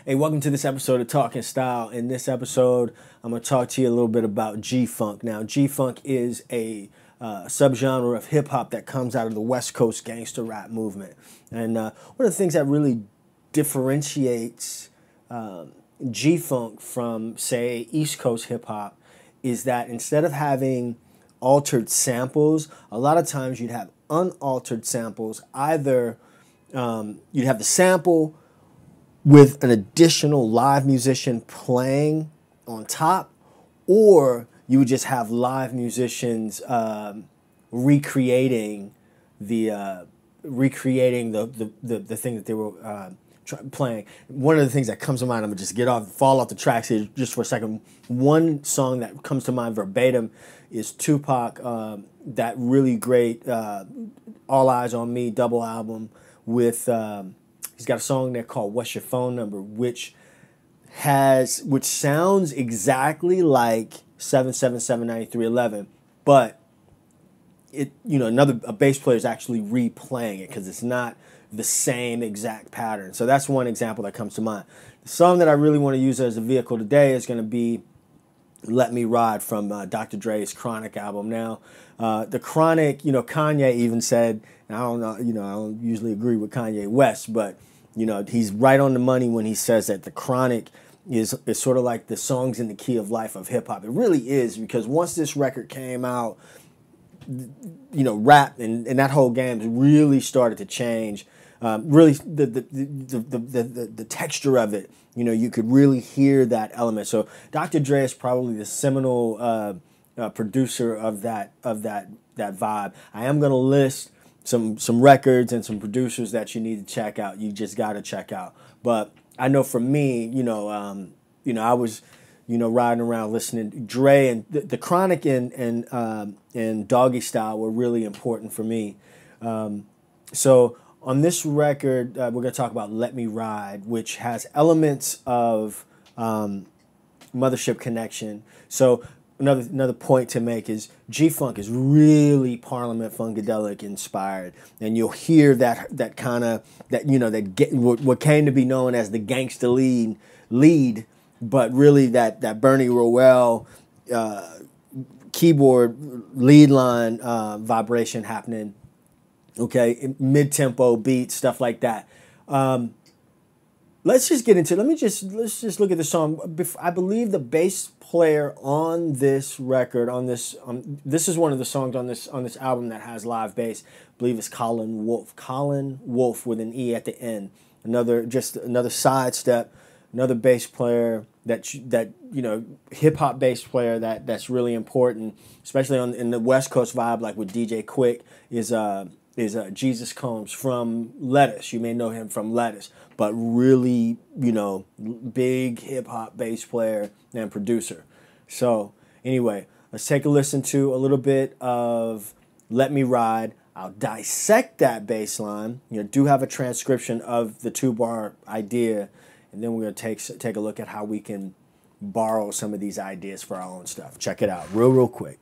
Hey, welcome to this episode of Talking Style. In this episode, I'm going to talk to you a little bit about G-Funk. Now, G-Funk is a subgenre of hip-hop that comes out of the West Coast Gangsta Rap movement. And one of the things that really differentiates G-Funk from, say, East Coast hip-hop is that instead of having altered samples, a lot of times you'd have unaltered samples. Either you'd have the sample with an additional live musician playing on top, or you would just have live musicians recreating the thing that they were playing. One of the things that comes to mind, I'm gonna just fall off the tracks here just for a second. One song that comes to mind verbatim is Tupac, that really great All Eyes on Me double album with. He's got a song there called "What's Your Phone Number," which sounds exactly like 7779311, but a bass player is actually replaying it because it's not the same exact pattern. So that's one example that comes to mind. The song that I really want to use as a vehicle today is going to be "Let Me Ride" from Dr. Dre's Chronic album. Now, the Chronic, Kanye even said, and I don't know, I don't usually agree with Kanye West, but he's right on the money when he says that the Chronic is sort of like the songs in the key of life of hip hop. It really is, because once this record came out, rap and that whole game really started to change. Really, the texture of it, you could really hear that element. So Dr. Dre is probably the seminal producer of that vibe. I am going to list some records and some producers that you need to check out. You just got to check out. But I know for me, I was, riding around listening to Dre, and the Chronic and Doggy Style were really important for me. So on this record, we're going to talk about "Let Me Ride," which has elements of Mothership Connection. So another point to make is G-Funk is really Parliament-Funkadelic-inspired, and you'll hear that kind of what came to be known as the Gangsta lead, but really that Bernie Roel keyboard lead line vibration happening. Okay, mid-tempo beats, stuff like that. Let's just get into. Let's just look at the song. I believe the bass player on this record, this is one of the songs on this album that has live bass. I believe it's Colin Wolf. Colin Wolf with an E at the end. Another sidestep. Another bass player that hip hop bass player that's really important, especially in the West Coast vibe, like with DJ Quick, is Jesus Combs from Lettuce. You may know him from Lettuce, but really, big hip-hop bass player and producer. So anyway, let's take a listen to a little bit of "Let Me Ride." I'll dissect that bass line. Do have a transcription of the 2-bar idea, and then we're going to take a look at how we can borrow some of these ideas for our own stuff. Check it out real quick.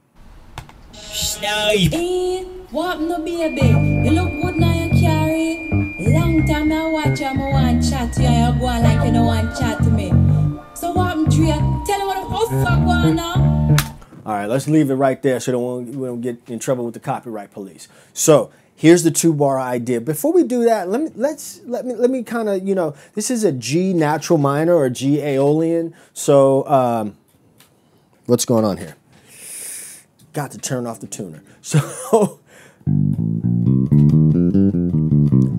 What no baby? You look good now you carry. Long time I watch you, I want chat to you. You go on like you don't want chat to me. So what I'm Dre? Tell me what the fuck going on. All right, let's leave it right there so we don't get in trouble with the copyright police. So here's the 2-bar idea. Before we do that, let me kind of this is a G natural minor or G Aeolian. So what's going on here? Got to turn off the tuner. So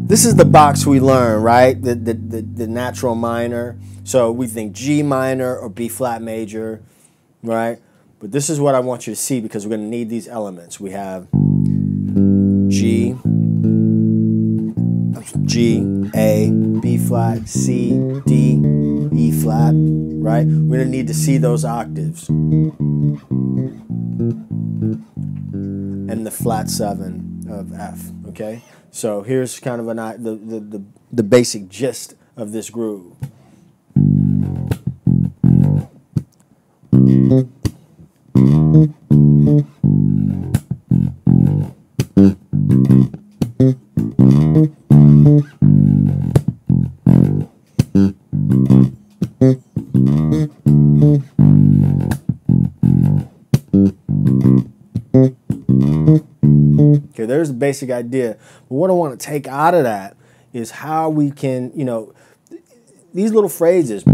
this is the box we learn, right? The natural minor. So we think G minor or B flat major, right? But this is what I want you to see, because we're going to need these elements. We have G, A, B flat, C, D, E flat, right? We're going to need to see those octaves. And the flat 7 of F, okay? So here's kind of the basic gist of this groove. Okay, there's the basic idea. But what I want to take out of that is how we can, these little phrases,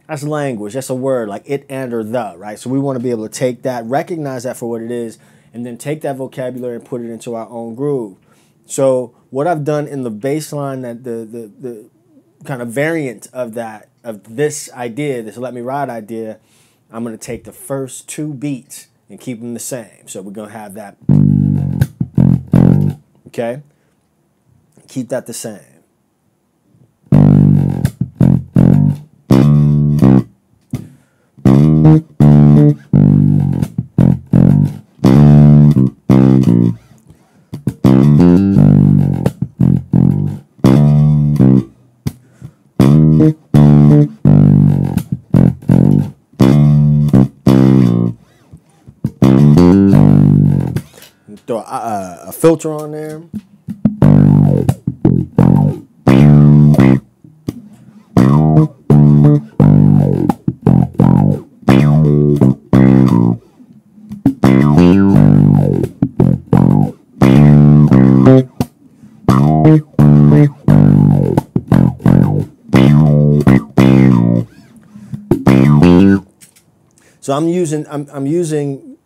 that's language, that's a word, like it and or the, right? So we want to be able to take that, recognize that for what it is, and then take that vocabulary and put it into our own groove. So what I've done in the bass line, that the kind of variant of that, of this idea, this Let Me Ride idea, I'm going to take the first 2 beats and keep them the same. So we're going to have that, okay? Keep that the same. Throw a filter on there. So I'm using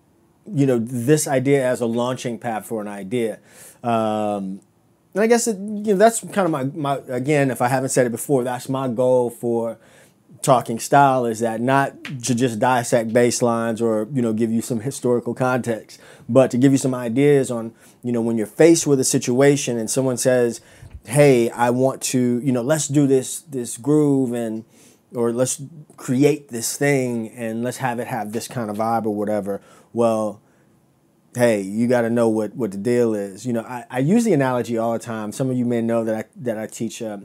this idea as a launching pad for an idea. And I guess that's kind of my again, if I haven't said it before, that's my goal for Talking Style, is that not to just dissect bass lines or give you some historical context, but to give you some ideas on when you're faced with a situation and someone says, hey, I want to let's do this groove, or let's create this thing and let's have it have this kind of vibe or whatever. Well, hey, you got to know what the deal is. I use the analogy all the time. Some of you may know that I teach at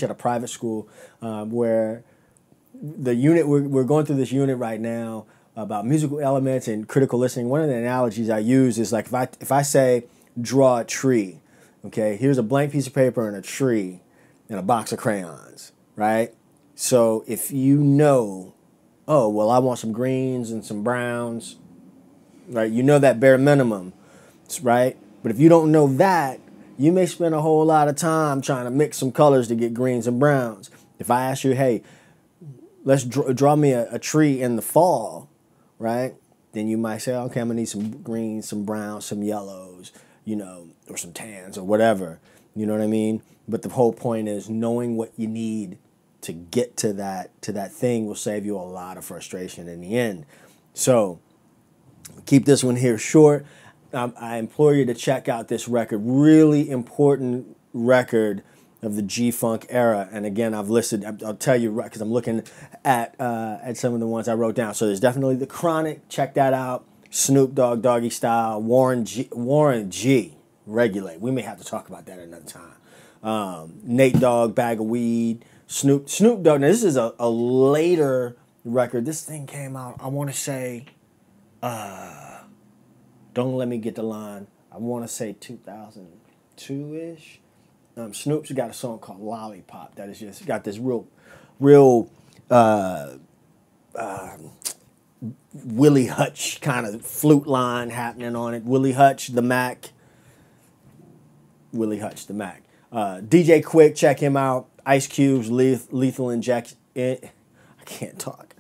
a private school where the unit we're going through this unit right now about musical elements and critical listening. One of the analogies I use is like if I say draw a tree, okay, here's a blank piece of paper and a tree and a box of crayons, right? So if oh, well, I want some greens and some browns, right? That bare minimum, right? But if you don't know that, you may spend a whole lot of time trying to mix some colors to get greens and browns. If I ask you, hey, let's draw me a tree in the fall, right? Then you might say, okay, I'm gonna need some greens, some browns, some yellows, or some tans or whatever. You know what I mean? But the whole point is knowing what you need to get to that thing will save you a lot of frustration in the end. So keep this one here short. I implore you to check out this record. Really important record of the G-Funk era. And again, I've listed, I'll tell you right, because I'm looking at some of the ones I wrote down. So there's definitely The Chronic. Check that out. Snoop Dogg, Doggy Style. Warren G, Regulate. We may have to talk about that another time. Nate Dogg, Bag of Weed. Snoop Dogg. Now, this is a later record. This thing came out, I want to say, don't let me get the line, I want to say 2002-ish. Snoop's got a song called Lollipop that is just got this real Willie Hutch kind of flute line happening on it. Willie Hutch, the Mac. DJ Quick, check him out. Ice Cube's Lethal Injection. I can't talk.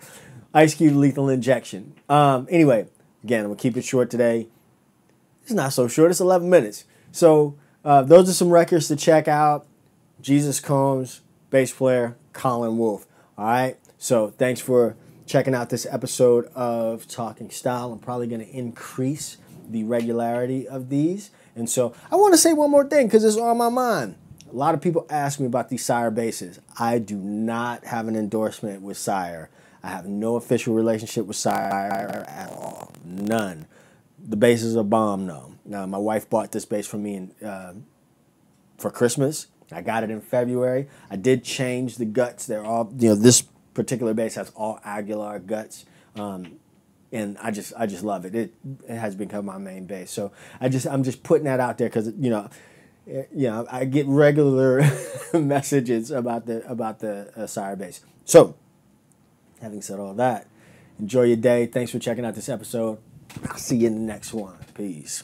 Ice Cube, Lethal Injection. Anyway, again, I'm going to keep it short today. It's not so short. It's 11 minutes. So those are some records to check out. Jesus Combs, bass player, Colin Wolfe. All right? So thanks for checking out this episode of Talking Style. I'm probably going to increase the regularity of these. And so I want to say one more thing because it's on my mind. A lot of people ask me about these Sire basses. I do not have an endorsement with Sire. I have no official relationship with Sire at all. None. The basses are bomb, though. Now, my wife bought this bass for me for Christmas. I got it in February. I did change the guts. They're all, this particular bass has all Aguilar guts. And I just love it. It has become my main bass. So I'm just putting that out there because, I get regular messages about the Sire bass. So, having said all that, enjoy your day. Thanks for checking out this episode. I'll see you in the next one. Peace.